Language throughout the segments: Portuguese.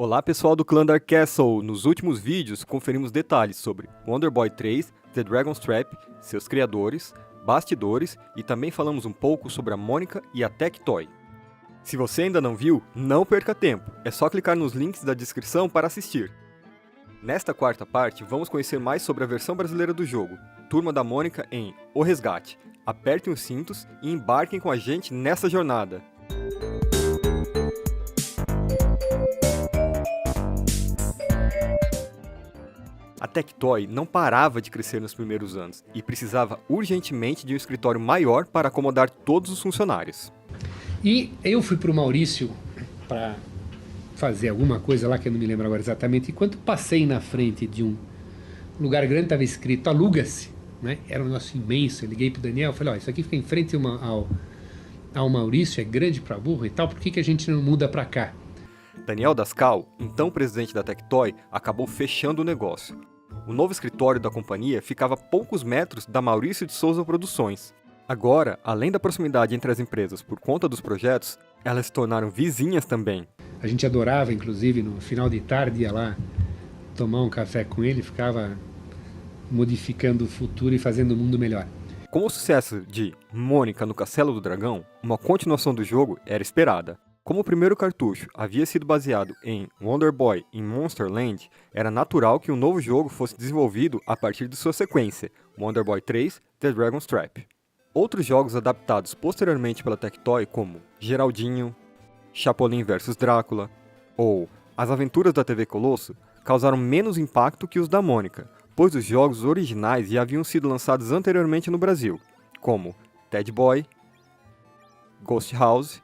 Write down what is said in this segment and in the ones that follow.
Olá pessoal do clã Dark Castle! Nos últimos vídeos conferimos detalhes sobre Wonder Boy 3, The Dragon's Trap, seus criadores, bastidores e também falamos um pouco sobre a Mônica e a Tectoy. Se você ainda não viu, não perca tempo, é só clicar nos links da descrição para assistir. Nesta quarta parte, vamos conhecer mais sobre a versão brasileira do jogo, Turma da Mônica em O Resgate. Apertem os cintos e embarquem com a gente nessa jornada! A Tectoy não parava de crescer nos primeiros anos e precisava urgentemente de um escritório maior para acomodar todos os funcionários. E eu fui para o Maurício para fazer alguma coisa lá que eu não me lembro agora exatamente. E quando passei na frente de um lugar grande, estava escrito aluga-se, né? Era um negócio imenso. Eu liguei para o Daniel e falei: ó, isso aqui fica em frente ao Maurício, é grande para burro e tal, por que a gente não muda para cá? Daniel Dascal, então presidente da Tectoy, acabou fechando o negócio. O novo escritório da companhia ficava a poucos metros da Maurício de Souza Produções. Agora, além da proximidade entre as empresas por conta dos projetos, elas se tornaram vizinhas também. A gente adorava, inclusive, no final de tarde ia lá tomar um café com ele, ficava modificando o futuro e fazendo o mundo melhor. Com o sucesso de Mônica no Castelo do Dragão, uma continuação do jogo era esperada. Como o primeiro cartucho havia sido baseado em Wonder Boy em Monster Land, era natural que um novo jogo fosse desenvolvido a partir de sua sequência, Wonder Boy 3, The Dragon's Trap. Outros jogos adaptados posteriormente pela Tectoy, como Geraldinho, Chapolin vs Drácula ou As Aventuras da TV Colosso, causaram menos impacto que os da Mônica, pois os jogos originais já haviam sido lançados anteriormente no Brasil, como Ted Boy, Ghost House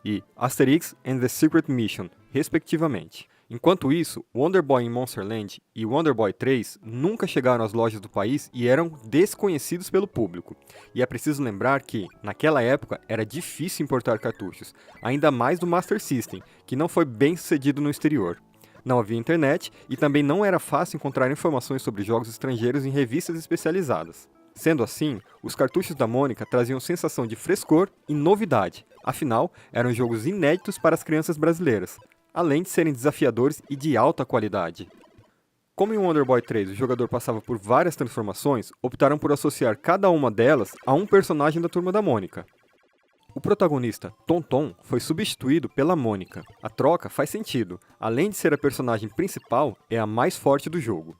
e Asterix and the Secret Mission, respectivamente. Enquanto isso, Wonder Boy em Monster Land e Wonder Boy 3 nunca chegaram às lojas do país e eram desconhecidos pelo público. E é preciso lembrar que, naquela época, era difícil importar cartuchos, ainda mais do Master System, que não foi bem sucedido no exterior. Não havia internet e também não era fácil encontrar informações sobre jogos estrangeiros em revistas especializadas. Sendo assim, os cartuchos da Mônica traziam sensação de frescor e novidade, afinal, eram jogos inéditos para as crianças brasileiras, além de serem desafiadores e de alta qualidade. Como em Wonder Boy 3 o jogador passava por várias transformações, optaram por associar cada uma delas a um personagem da Turma da Mônica. O protagonista, Tonton, foi substituído pela Mônica. A troca faz sentido, além de ser a personagem principal, é a mais forte do jogo.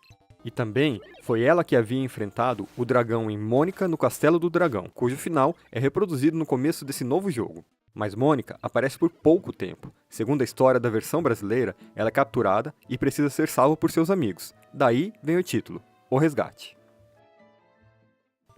E também foi ela que havia enfrentado o dragão em Mônica no Castelo do Dragão, cujo final é reproduzido no começo desse novo jogo. Mas Mônica aparece por pouco tempo. Segundo a história da versão brasileira, ela é capturada e precisa ser salva por seus amigos. Daí vem o título, O Resgate.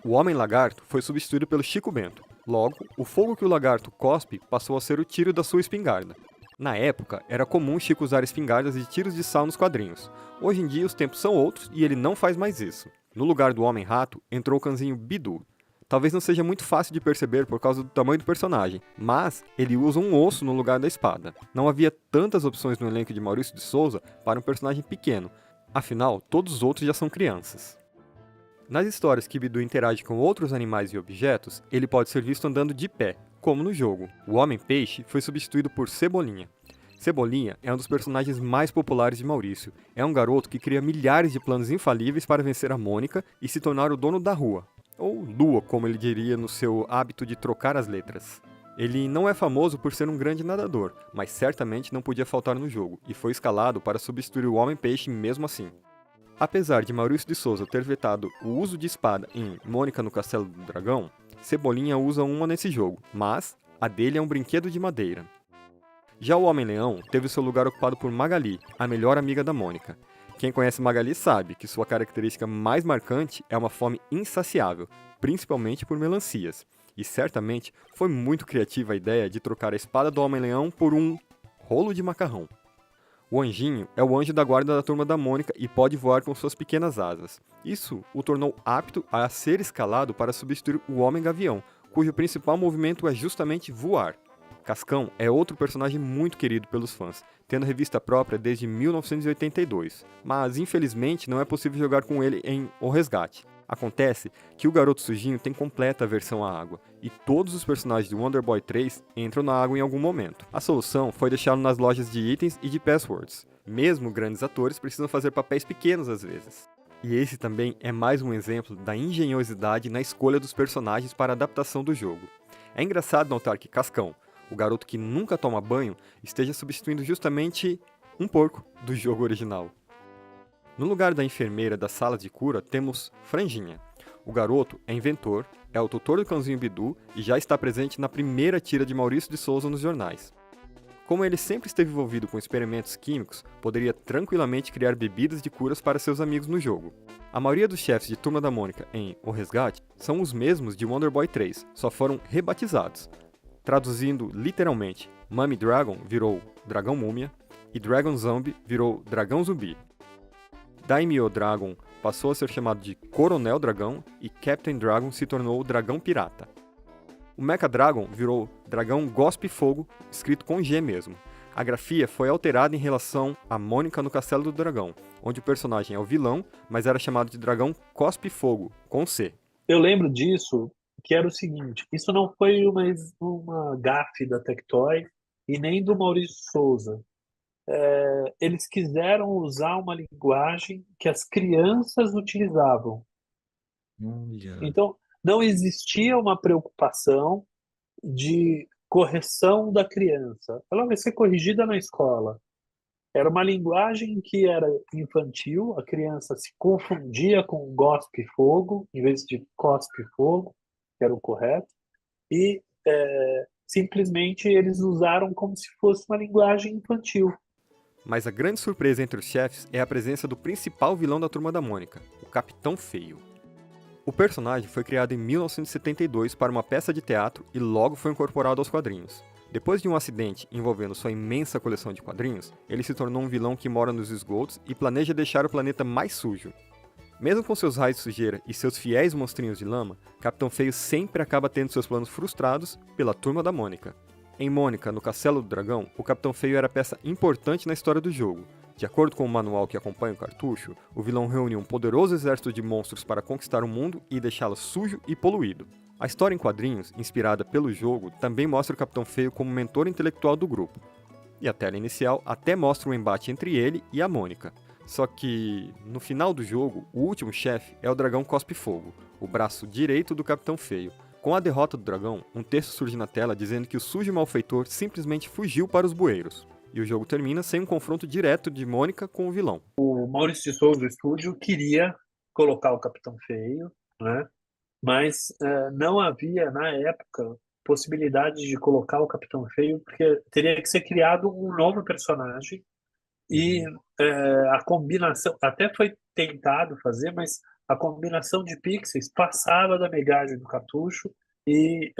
O Homem-Lagarto foi substituído pelo Chico Bento. Logo, o fogo que o lagarto cospe passou a ser o tiro da sua espingarda. Na época, era comum Chico usar espingardas e tiros de sal nos quadrinhos. Hoje em dia, os tempos são outros e ele não faz mais isso. No lugar do Homem-Rato, entrou o cãozinho Bidu. Talvez não seja muito fácil de perceber por causa do tamanho do personagem, mas ele usa um osso no lugar da espada. Não havia tantas opções no elenco de Maurício de Souza para um personagem pequeno, afinal, todos os outros já são crianças. Nas histórias que Bidu interage com outros animais e objetos, ele pode ser visto andando de pé, como no jogo. O Homem-Peixe foi substituído por Cebolinha. Cebolinha é um dos personagens mais populares de Maurício. É um garoto que cria milhares de planos infalíveis para vencer a Mônica e se tornar o dono da rua. Ou Lua, como ele diria no seu hábito de trocar as letras. Ele não é famoso por ser um grande nadador, mas certamente não podia faltar no jogo, e foi escalado para substituir o Homem-Peixe mesmo assim. Apesar de Maurício de Souza ter vetado o uso de espada em Mônica no Castelo do Dragão, Cebolinha usa uma nesse jogo, mas a dele é um brinquedo de madeira. Já o Homem-Leão teve seu lugar ocupado por Magali, a melhor amiga da Mônica. Quem conhece Magali sabe que sua característica mais marcante é uma fome insaciável, principalmente por melancias. E certamente foi muito criativa a ideia de trocar a espada do Homem-Leão por um rolo de macarrão. O Anjinho é o anjo da guarda da Turma da Mônica e pode voar com suas pequenas asas. Isso o tornou apto a ser escalado para substituir o Homem-Gavião, cujo principal movimento é justamente voar. Cascão é outro personagem muito querido pelos fãs, tendo revista própria desde 1982, mas infelizmente não é possível jogar com ele em O Resgate. Acontece que o Garoto Sujinho tem completa aversão à água, e todos os personagens de Wonder Boy 3 entram na água em algum momento. A solução foi deixá-lo nas lojas de itens e de passwords. Mesmo grandes atores precisam fazer papéis pequenos às vezes. E esse também é mais um exemplo da engenhosidade na escolha dos personagens para a adaptação do jogo. É engraçado notar que Cascão, o garoto que nunca toma banho, esteja substituindo justamente um porco do jogo original. No lugar da enfermeira da sala de cura, temos Franjinha. O garoto é inventor, é o tutor do cãozinho Bidu e já está presente na primeira tira de Maurício de Souza nos jornais. Como ele sempre esteve envolvido com experimentos químicos, poderia tranquilamente criar bebidas de curas para seus amigos no jogo. A maioria dos chefes de Turma da Mônica em O Resgate são os mesmos de Wonder Boy 3, só foram rebatizados. Traduzindo literalmente, Mummy Dragon virou Dragão Múmia e Dragon Zombie virou Dragão Zumbi. Daimyo Dragon passou a ser chamado de Coronel Dragão e Captain Dragon se tornou Dragão Pirata. O Mecha Dragon virou Dragão Gospe Fogo, escrito com G mesmo. A grafia foi alterada em relação a Mônica no Castelo do Dragão, onde o personagem é o vilão, mas era chamado de Dragão Cospe Fogo, com C. Eu lembro disso, que era o seguinte, isso não foi uma gafe da Tectoy e nem do Maurício Souza. Eles quiseram usar uma linguagem que as crianças utilizavam. Olha. Então, não existia uma preocupação de correção da criança. Ela vai ser corrigida na escola. Era uma linguagem que era infantil, a criança se confundia com gospe fogo, em vez de cospe fogo, que era o correto, e simplesmente eles usaram como se fosse uma linguagem infantil. Mas a grande surpresa entre os chefes é a presença do principal vilão da Turma da Mônica, o Capitão Feio. O personagem foi criado em 1972 para uma peça de teatro e logo foi incorporado aos quadrinhos. Depois de um acidente envolvendo sua imensa coleção de quadrinhos, ele se tornou um vilão que mora nos esgotos e planeja deixar o planeta mais sujo. Mesmo com seus raios de sujeira e seus fiéis monstrinhos de lama, Capitão Feio sempre acaba tendo seus planos frustrados pela Turma da Mônica. Em Mônica, no Castelo do Dragão, o Capitão Feio era peça importante na história do jogo. De acordo com o manual que acompanha o cartucho, o vilão reúne um poderoso exército de monstros para conquistar o mundo e deixá-lo sujo e poluído. A história em quadrinhos, inspirada pelo jogo, também mostra o Capitão Feio como mentor intelectual do grupo. E a tela inicial até mostra um embate entre ele e a Mônica. Só que, no final do jogo, o último chefe é o Dragão Cospe Fogo, o braço direito do Capitão Feio. Com a derrota do dragão, um texto surge na tela dizendo que o sujo malfeitor simplesmente fugiu para os bueiros. E o jogo termina sem um confronto direto de Mônica com o vilão. O Maurício de Souza, o estúdio, queria colocar o Capitão Feio, né? Mas não havia, na época, possibilidade de colocar o Capitão Feio, porque teria que ser criado um novo personagem e a combinação, até foi tentado fazer, mas a combinação de pixels passava da megagem do cartucho e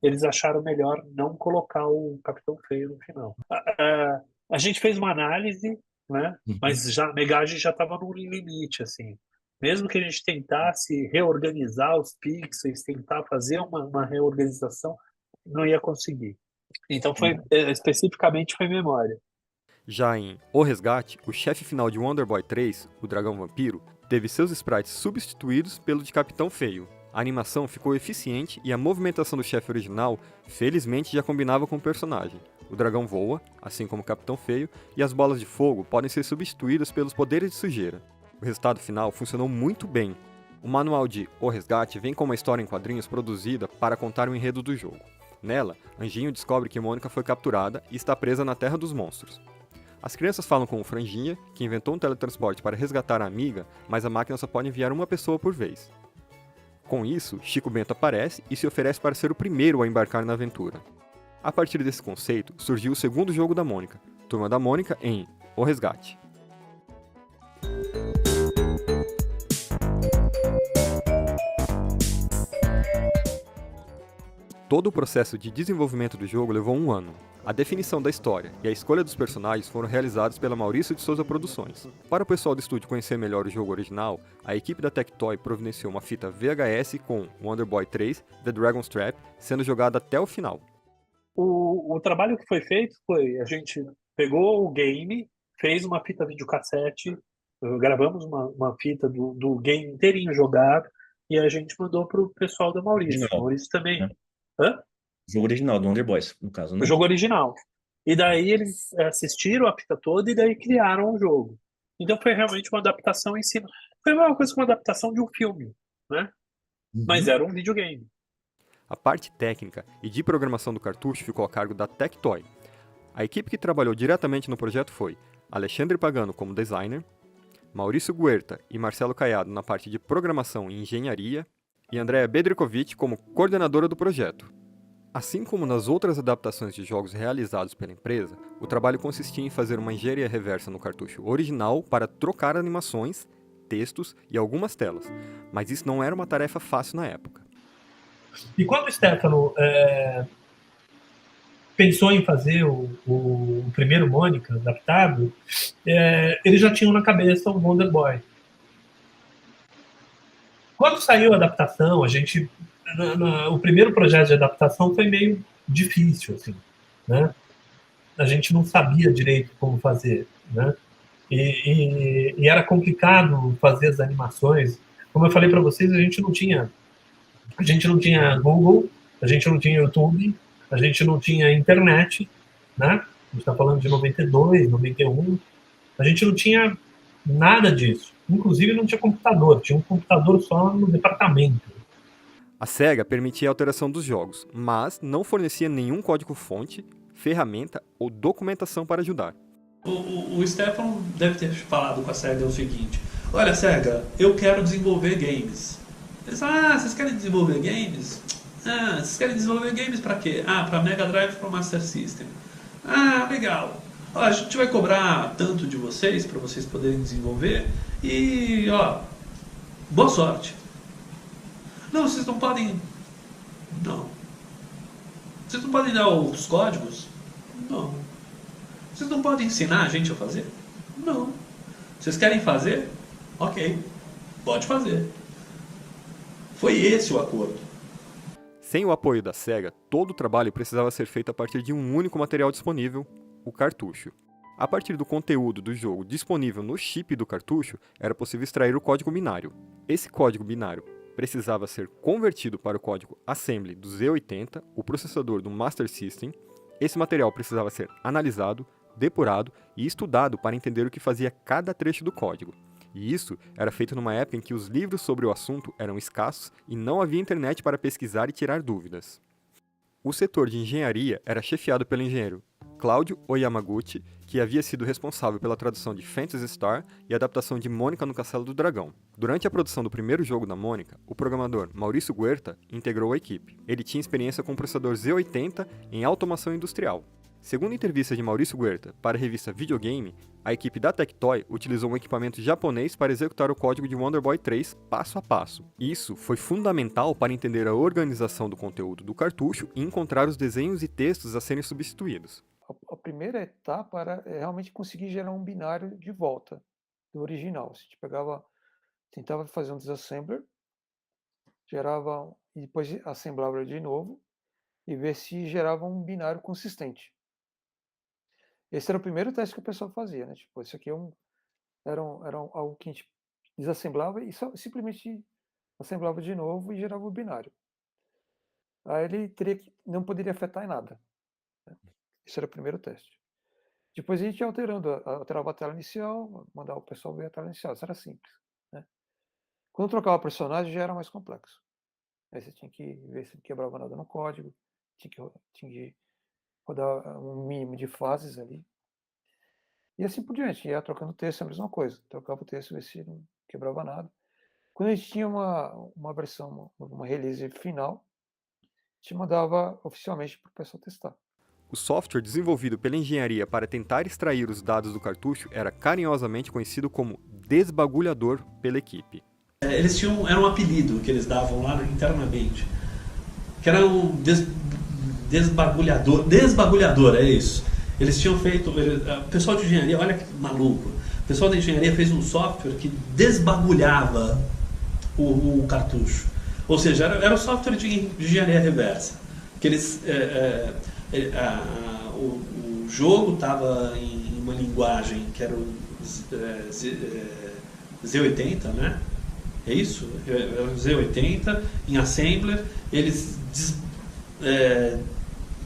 eles acharam melhor não colocar o Capitão Feio no final. A gente fez uma análise, né? Mas já, a megagem já estava no limite, assim. Mesmo que a gente tentasse reorganizar os pixels, tentar fazer uma reorganização, não ia conseguir. Então, especificamente foi memória. Já em O Resgate, o chefe final de Wonder Boy 3, o Dragão Vampiro, teve seus sprites substituídos pelo de Capitão Feio. A animação ficou eficiente e a movimentação do chefe original, felizmente, já combinava com o personagem. O dragão voa, assim como o Capitão Feio, e as bolas de fogo podem ser substituídas pelos poderes de sujeira. O resultado final funcionou muito bem. O manual de O Resgate vem com uma história em quadrinhos produzida para contar o enredo do jogo. Nela, Anjinho descobre que Mônica foi capturada e está presa na Terra dos Monstros. As crianças falam com o Franjinha, que inventou um teletransporte para resgatar a amiga, mas a máquina só pode enviar uma pessoa por vez. Com isso, Chico Bento aparece e se oferece para ser o primeiro a embarcar na aventura. A partir desse conceito, surgiu o segundo jogo da Mônica, Turma da Mônica em O Resgate. Todo o processo de desenvolvimento do jogo levou 1 ano. A definição da história e a escolha dos personagens foram realizados pela Maurício de Souza Produções. Para o pessoal do estúdio conhecer melhor o jogo original, a equipe da Tectoy providenciou uma fita VHS com Wonder Boy 3, The Dragon's Trap, sendo jogada até o final. O trabalho que foi feito foi, a gente pegou o game, fez uma fita videocassete Gravamos uma fita do game inteirinho jogado e a gente mandou pro pessoal da Maurício. Original, Maurício também. né? Hã? Jogo original do Wonder Boys, no caso, O né? jogo original. E daí eles assistiram a fita toda e daí criaram o jogo. Então foi realmente uma adaptação em cima. Foi a mesma coisa que uma adaptação de um filme, né? Mas Uhum. era um videogame. A parte técnica e de programação do cartucho ficou a cargo da Tectoy. A equipe que trabalhou diretamente no projeto foi Alexandre Pagano como designer, Maurício Guerta e Marcelo Caiado na parte de programação e engenharia, e Andrea Bedrikovic como coordenadora do projeto. Assim como nas outras adaptações de jogos realizados pela empresa, o trabalho consistia em fazer uma engenharia reversa no cartucho original para trocar animações, textos e algumas telas, mas isso não era uma tarefa fácil na época. E quando o Stefano pensou em fazer o primeiro Mônica adaptado, eles já tinham na cabeça o Wonder Boy. Quando saiu a adaptação, a gente o primeiro projeto de adaptação foi meio difícil, assim, né? A gente não sabia direito como fazer, né? E era complicado fazer as animações. Como eu falei para vocês, a gente não tinha Google, a gente não tinha YouTube, a gente não tinha internet, né? A gente está falando de 92, 91. A gente não tinha nada disso. Inclusive não tinha computador, tinha um computador só no departamento. A SEGA permitia a alteração dos jogos, mas não fornecia nenhum código-fonte, ferramenta ou documentação para ajudar. O Stefano deve ter falado com a SEGA o seguinte: olha, SEGA, eu quero desenvolver games. Eles falaram, vocês querem desenvolver games? Vocês querem desenvolver games para quê? Para Mega Drive e para Master System. Legal. A gente vai cobrar tanto de vocês para vocês poderem desenvolver e, boa sorte. Não, vocês não podem... Não. Vocês não podem dar os códigos? Não. Vocês não podem ensinar a gente a fazer? Não. Vocês querem fazer? Ok. Pode fazer. Foi esse o acordo. Sem o apoio da SEGA, todo o trabalho precisava ser feito a partir de um único material disponível, o cartucho. A partir do conteúdo do jogo disponível no chip do cartucho, era possível extrair o código binário. Esse código binário precisava ser convertido para o código assembly do Z80, o processador do Master System. Esse material precisava ser analisado, depurado e estudado para entender o que fazia cada trecho do código. E isso era feito numa época em que os livros sobre o assunto eram escassos e não havia internet para pesquisar e tirar dúvidas. O setor de engenharia era chefiado pelo engenheiro Cláudio Oyamaguchi, que havia sido responsável pela tradução de Phantasy Star e a adaptação de Mônica no Castelo do Dragão. Durante a produção do primeiro jogo da Mônica, o programador Maurício Guerta integrou a equipe. Ele tinha experiência com o processador Z80 em automação industrial. Segundo a entrevista de Maurício Guerta para a revista Videogame, a equipe da Tectoy utilizou um equipamento japonês para executar o código de Wonder Boy 3 passo a passo. Isso foi fundamental para entender a organização do conteúdo do cartucho e encontrar os desenhos e textos a serem substituídos. A primeira etapa era realmente conseguir gerar um binário de volta do original. A gente tentava fazer um disassembler, gerava e depois assemblava de novo e ver se gerava um binário consistente. Esse era o primeiro teste que o pessoal fazia, né? Tipo, isso aqui era algo que a gente desassemblava e simplesmente assemblava de novo e gerava o binário. Aí ele não poderia afetar em nada. Né? Esse era o primeiro teste. Depois a gente ia alterava a tela inicial, mandava o pessoal ver a tela inicial. Isso era simples. Né? Quando trocava o personagem já era mais complexo. Aí você tinha que ver se não quebrava nada no código, tinha que rodar um mínimo de fases ali. E assim por diante, ia trocando o texto, a mesma coisa. Trocava o texto, ver se não quebrava nada. Quando a gente tinha uma versão, uma release final, a gente mandava oficialmente para o pessoal testar. O software desenvolvido pela engenharia para tentar extrair os dados do cartucho era carinhosamente conhecido como desbagulhador pela equipe. Eles era um apelido que eles davam lá internamente, que era um desbagulhador, é isso. Eles tinham feito, o pessoal de engenharia, olha que maluco, o pessoal da engenharia fez um software que desbagulhava o cartucho. Ou seja, era um software de engenharia reversa, que eles... o jogo estava em uma linguagem que era Z80, né? É isso? Z80, em Assembler, eles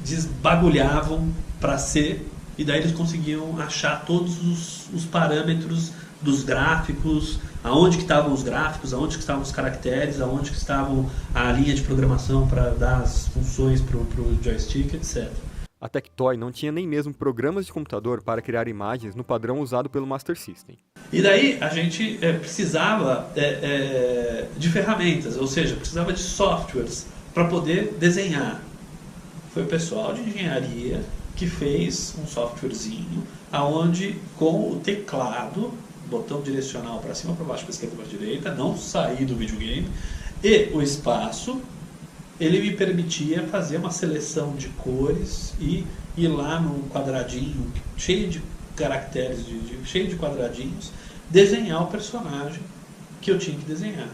desbagulhavam para C, e daí eles conseguiam achar todos os parâmetros dos gráficos, aonde que estavam os gráficos, aonde que estavam os caracteres, aonde que estavam a linha de programação para dar as funções para o joystick, etc. A Tectoy não tinha nem mesmo programas de computador para criar imagens no padrão usado pelo Master System. E daí a gente precisava de ferramentas, ou seja, precisava de softwares para poder desenhar. Foi o pessoal de engenharia que fez um softwarezinho, aonde com o teclado, botão direcional para cima, para baixo, para esquerda, para direita, não sair do videogame, e o espaço, ele me permitia fazer uma seleção de cores e ir lá num quadradinho cheio de caracteres, cheio de quadradinhos, desenhar o personagem que eu tinha que desenhar.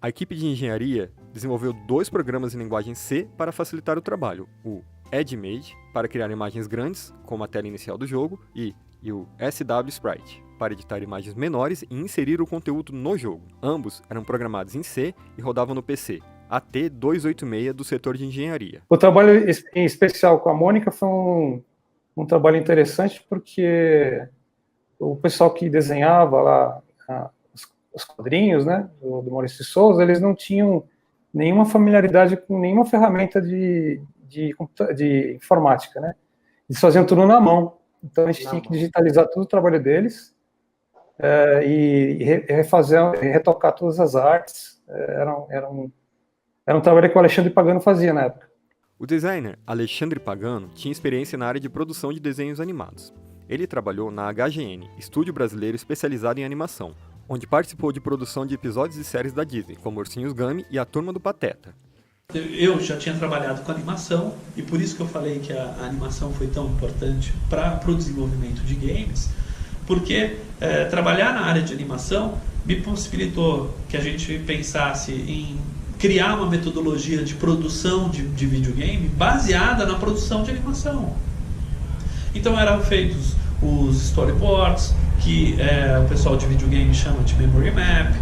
A equipe de engenharia desenvolveu 2 programas em linguagem C para facilitar o trabalho, o EdgeMage, para criar imagens grandes, como a tela inicial do jogo, e o SW Sprite, para editar imagens menores e inserir o conteúdo no jogo. Ambos eram programados em C e rodavam no PC AT286 do setor de engenharia. O trabalho em especial com a Mônica foi um trabalho interessante, porque o pessoal que desenhava lá os quadrinhos, né, do Maurício de Souza, eles não tinham nenhuma familiaridade com nenhuma ferramenta de informática, né? Eles faziam tudo na mão. Então a gente tinha que digitalizar todo o trabalho deles e retocar todas as artes. Era um trabalho que o Alexandre Pagano fazia na época. O designer Alexandre Pagano tinha experiência na área de produção de desenhos animados. Ele trabalhou na HGN, estúdio brasileiro especializado em animação, onde participou de produção de episódios e séries da Disney, como Ursinhos Gummy e A Turma do Pateta. Eu já tinha trabalhado com animação, e por isso que eu falei que a animação foi tão importante para o desenvolvimento de games, porque trabalhar na área de animação me possibilitou que a gente pensasse em criar uma metodologia de produção de videogame baseada na produção de animação. Então eram feitos os storyboards, que o pessoal de videogame chama de memory map,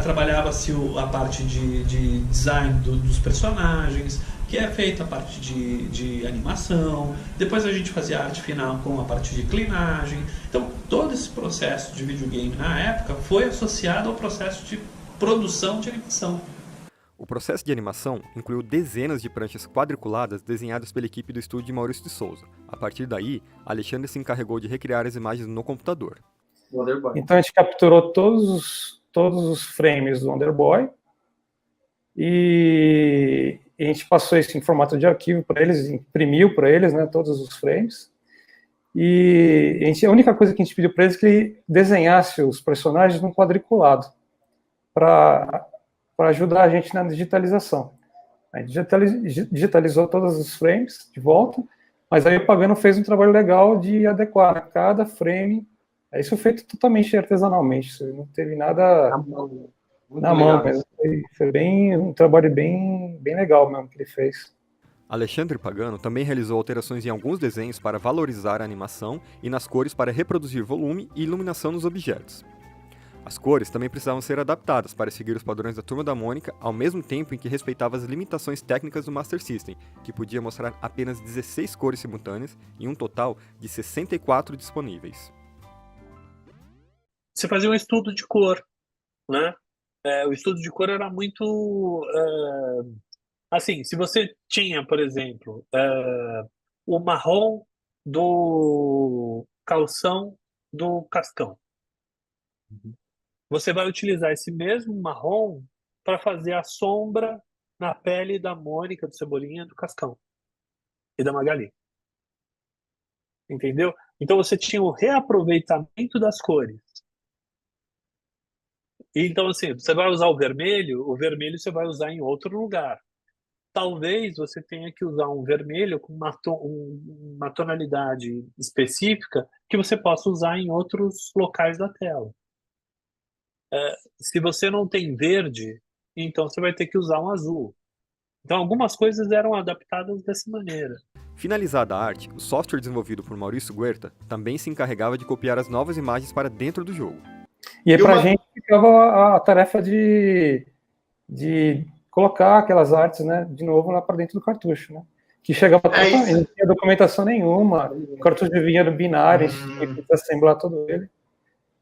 trabalhava-se a parte de design dos personagens, que é feita a parte de animação, depois a gente fazia a arte final com a parte de clinagem. Então todo esse processo de videogame na época foi associado ao processo de produção de animação. O processo de animação incluiu dezenas de pranchas quadriculadas desenhadas pela equipe do estúdio de Maurício de Souza. A partir daí, Alexandre se encarregou de recriar as imagens no computador. Então a gente capturou todos os frames do Wonder Boy e a gente passou isso em formato de arquivo para eles, imprimiu para eles, né, todos os frames. E a única coisa que a gente pediu para eles é que ele desenhasse os personagens num quadriculado para ajudar a gente na digitalização. A gente digitalizou todos os frames de volta, mas aí o Pagano fez um trabalho legal de adequar, né, cada frame. Isso foi feito totalmente artesanalmente, não teve nada na mão, mas foi um trabalho bem legal mesmo que ele fez. Alexandre Pagano também realizou alterações em alguns desenhos para valorizar a animação e nas cores para reproduzir volume e iluminação nos objetos. As cores também precisavam ser adaptadas para seguir os padrões da Turma da Mônica, ao mesmo tempo em que respeitava as limitações técnicas do Master System, que podia mostrar apenas 16 cores simultâneas e um total de 64 disponíveis. Você fazia um estudo de cor, né? O estudo de cor era muito... assim, se você tinha, por exemplo, o marrom do calção do Cascão, você vai utilizar esse mesmo marrom para fazer a sombra na pele da Mônica, do Cebolinha, do Cascão e da Magali. Entendeu? Então você tinha o reaproveitamento das cores. Então, assim, você vai usar o vermelho você vai usar em outro lugar. Talvez você tenha que usar um vermelho com uma tonalidade específica que você possa usar em outros locais da tela. Se você não tem verde, então você vai ter que usar um azul. Então algumas coisas eram adaptadas dessa maneira. Finalizada a arte, o software desenvolvido por Maurício Guerta também se encarregava de copiar as novas imagens para dentro do jogo. E aí E pra uma- gente ficava a tarefa de colocar aquelas artes, né, de novo lá para dentro do cartucho, né? Que chegava totalmente, isso. não tinha documentação nenhuma, o cartucho vinha do binário, a gente tinha que desassemblar todo ele,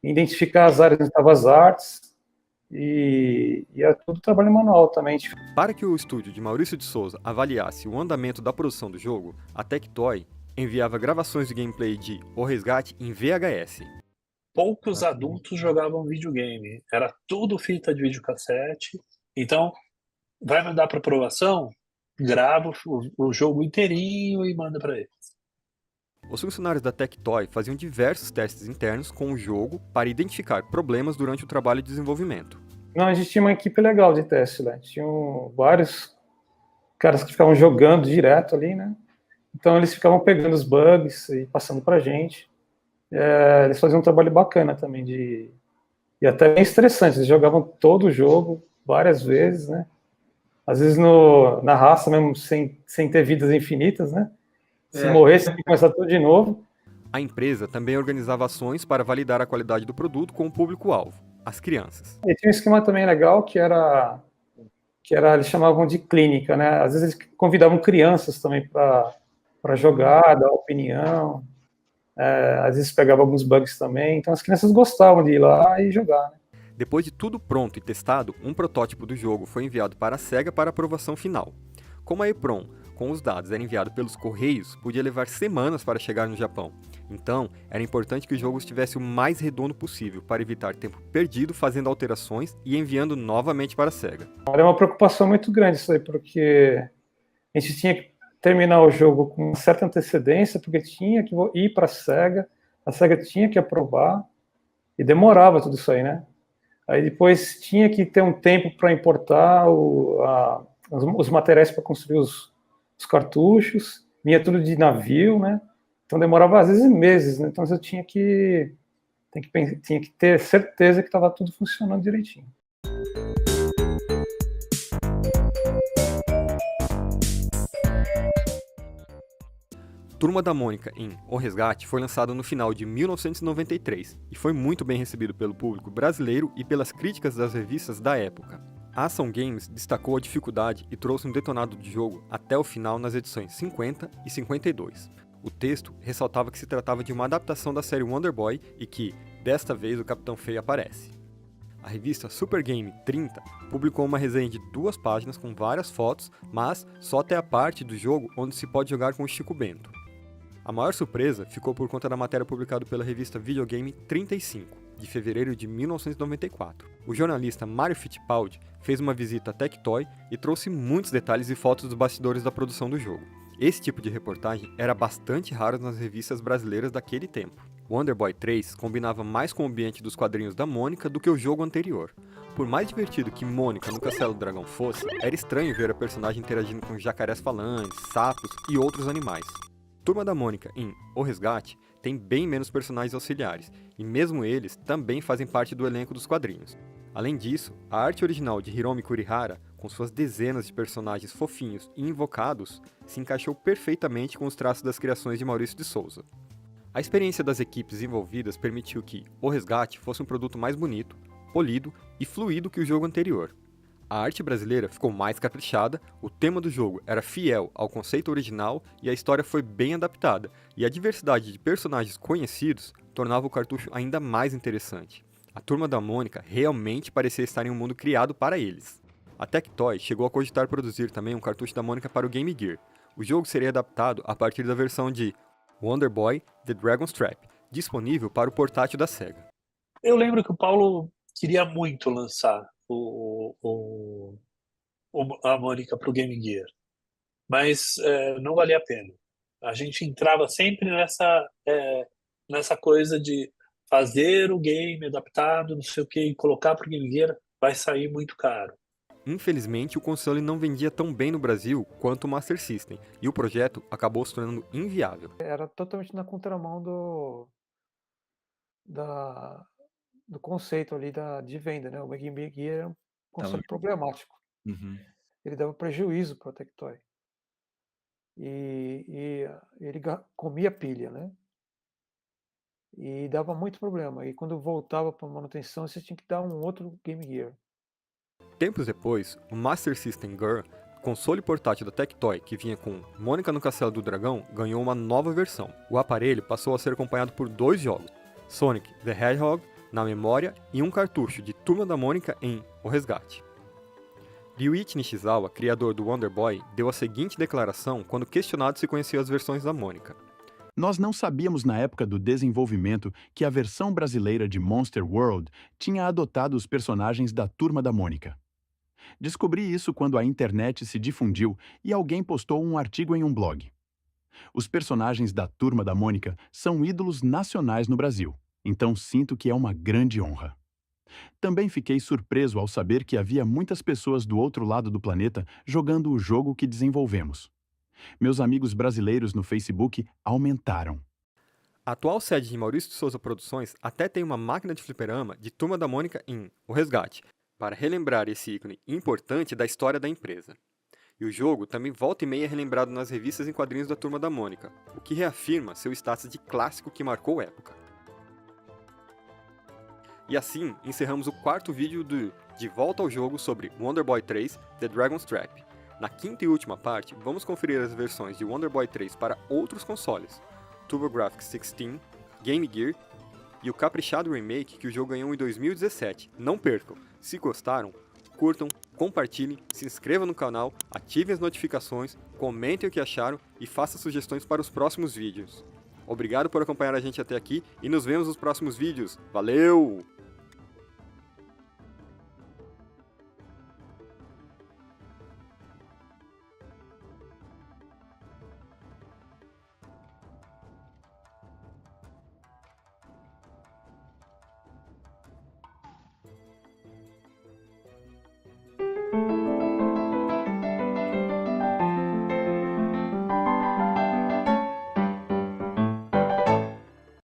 identificar as áreas onde estavam as artes, e era tudo trabalho manual também. Para que o estúdio de Maurício de Souza avaliasse o andamento da produção do jogo, a Tectoy enviava gravações de gameplay de O Resgate em VHS. Poucos adultos jogavam videogame. Era tudo fita de videocassete. Então, vai mandar para aprovação? Grava o jogo inteirinho e manda para eles. Os funcionários da Tectoy faziam diversos testes internos com o jogo para identificar problemas durante o trabalho de desenvolvimento. Não, a gente tinha uma equipe legal de teste lá. Tinham vários caras que ficavam jogando direto ali, né? Então eles ficavam pegando os bugs e passando pra gente. Eles faziam um trabalho bacana também e até bem estressante. Eles jogavam todo o jogo várias vezes, né? Às vezes na raça mesmo, sem ter vidas infinitas, né? Se morresse, tinha que começar tudo de novo. A empresa também organizava ações para validar a qualidade do produto com o público-alvo, as crianças. E tinha um esquema também legal que era eles chamavam de clínica, né? Às vezes eles convidavam crianças também para jogar, dar opinião. Às vezes pegava alguns bugs também. Então as crianças gostavam de ir lá e jogar, né? Depois de tudo pronto e testado, um protótipo do jogo foi enviado para a SEGA para aprovação final. Como a EEPROM, com os dados, era enviado pelos correios, podia levar semanas para chegar no Japão. Então, era importante que o jogo estivesse o mais redondo possível para evitar tempo perdido fazendo alterações e enviando novamente para a SEGA. Era uma preocupação muito grande isso aí, porque a gente tinha que terminar o jogo com uma certa antecedência, porque tinha que ir para a SEGA tinha que aprovar, e demorava tudo isso aí, né? Aí depois tinha que ter um tempo para importar os materiais para construir os cartuchos, vinha tudo de navio, né? Então demorava às vezes meses, né? Então eu tinha que ter certeza que estava tudo funcionando direitinho. Turma da Mônica em O Resgate foi lançado no final de 1993 e foi muito bem recebido pelo público brasileiro e pelas críticas das revistas da época. A Ação Games destacou a dificuldade e trouxe um detonado de jogo até o final nas edições 50 e 52. O texto ressaltava que se tratava de uma adaptação da série Wonder Boy e que, desta vez, o Capitão Feio aparece. A revista Super Game 30 publicou uma resenha de 2 páginas com várias fotos, mas só até a parte do jogo onde se pode jogar com o Chico Bento. A maior surpresa ficou por conta da matéria publicada pela revista Videogame 35, de fevereiro de 1994. O jornalista Mário Fittipaldi fez uma visita à Tectoy e trouxe muitos detalhes e fotos dos bastidores da produção do jogo. Esse tipo de reportagem era bastante raro nas revistas brasileiras daquele tempo. Wonder Boy 3 combinava mais com o ambiente dos quadrinhos da Mônica do que o jogo anterior. Por mais divertido que Mônica no Castelo do Dragão fosse, era estranho ver a personagem interagindo com jacarés falantes, sapos e outros animais. Turma da Mônica em O Resgate tem bem menos personagens auxiliares, e mesmo eles também fazem parte do elenco dos quadrinhos. Além disso, a arte original de Hiromi Kurihara, com suas dezenas de personagens fofinhos e invocados, se encaixou perfeitamente com os traços das criações de Maurício de Souza. A experiência das equipes envolvidas permitiu que O Resgate fosse um produto mais bonito, polido e fluido que o jogo anterior. A arte brasileira ficou mais caprichada, o tema do jogo era fiel ao conceito original e a história foi bem adaptada, e a diversidade de personagens conhecidos tornava o cartucho ainda mais interessante. A Turma da Mônica realmente parecia estar em um mundo criado para eles. A Tectoy chegou a cogitar produzir também um cartucho da Mônica para o Game Gear. O jogo seria adaptado a partir da versão de Wonder Boy The Dragon's Trap, disponível para o portátil da SEGA. Eu lembro que o Paulo queria muito lançar a Mônica para o Game Gear, mas não valia a pena. A gente entrava sempre nessa coisa de fazer o game adaptado, não sei o que, e colocar para o Game Gear vai sair muito caro. Infelizmente, o console não vendia tão bem no Brasil quanto o Master System, e o projeto acabou se tornando inviável. Era totalmente na contramão do conceito ali de venda, né? O Game Gear era um Tava- conceito problemático. Ele dava prejuízo para a Tectoy. Uhum. Ele dava prejuízo para a Tectoy. e ele comia pilha, né? E dava muito problema. E quando voltava para manutenção, você tinha que dar um outro Game Gear. Tempos depois, o Master System Girl, console portátil da Tectoy que vinha com Mônica no Castelo do Dragão, ganhou uma nova versão. O aparelho passou a ser acompanhado por 2 jogos, Sonic the Hedgehog na memória e um cartucho de Turma da Mônica em O Resgate. Ryuichi Nishizawa, criador do Wonder Boy, deu a seguinte declaração quando questionado se conhecia as versões da Mônica. Nós não sabíamos na época do desenvolvimento que a versão brasileira de Monster World tinha adotado os personagens da Turma da Mônica. Descobri isso quando a internet se difundiu e alguém postou um artigo em um blog. Os personagens da Turma da Mônica são ídolos nacionais no Brasil, então sinto que é uma grande honra. Também fiquei surpreso ao saber que havia muitas pessoas do outro lado do planeta jogando o jogo que desenvolvemos. Meus amigos brasileiros no Facebook aumentaram. A atual sede de Maurício de Souza Produções até tem uma máquina de fliperama de Turma da Mônica em O Resgate, para relembrar esse ícone importante da história da empresa. E o jogo também volta e meia é relembrado nas revistas em quadrinhos da Turma da Mônica, o que reafirma seu status de clássico que marcou época. E assim, encerramos o 4º vídeo do De Volta ao Jogo sobre Wonder Boy 3 The Dragon's Trap. Na 5ª e última parte, vamos conferir as versões de Wonder Boy 3 para outros consoles, TurboGrafx 16, Game Gear e o caprichado remake que o jogo ganhou em 2017. Não percam! Se gostaram, curtam, compartilhem, se inscrevam no canal, ativem as notificações, comentem o que acharam e façam sugestões para os próximos vídeos. Obrigado por acompanhar a gente até aqui e nos vemos nos próximos vídeos. Valeu!